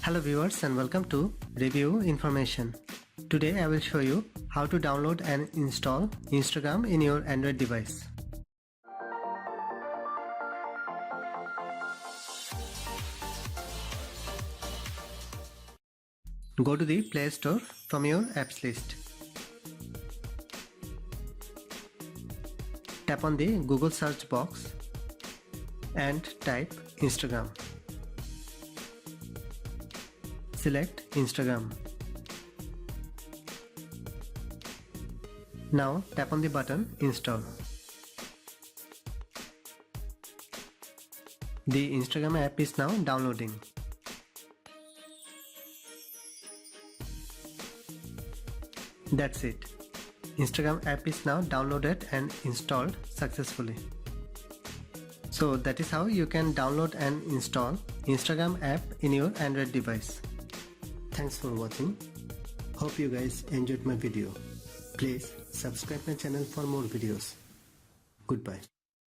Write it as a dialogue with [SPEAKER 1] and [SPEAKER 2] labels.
[SPEAKER 1] Hello viewers and welcome to Review Information. Today I will show you how to download and install Instagram in your Android device. Go to the Play Store from your apps list. Tap on the Google search box and type Instagram. Select Instagram. Now tap on the button Install. The Instagram app is now downloading. That's it. Instagram app is now downloaded and installed successfully. So that is how you can download and install Instagram app in your Android device. Thanks for watching. Hope you guys enjoyed my video. Please subscribe my channel for more videos. Goodbye.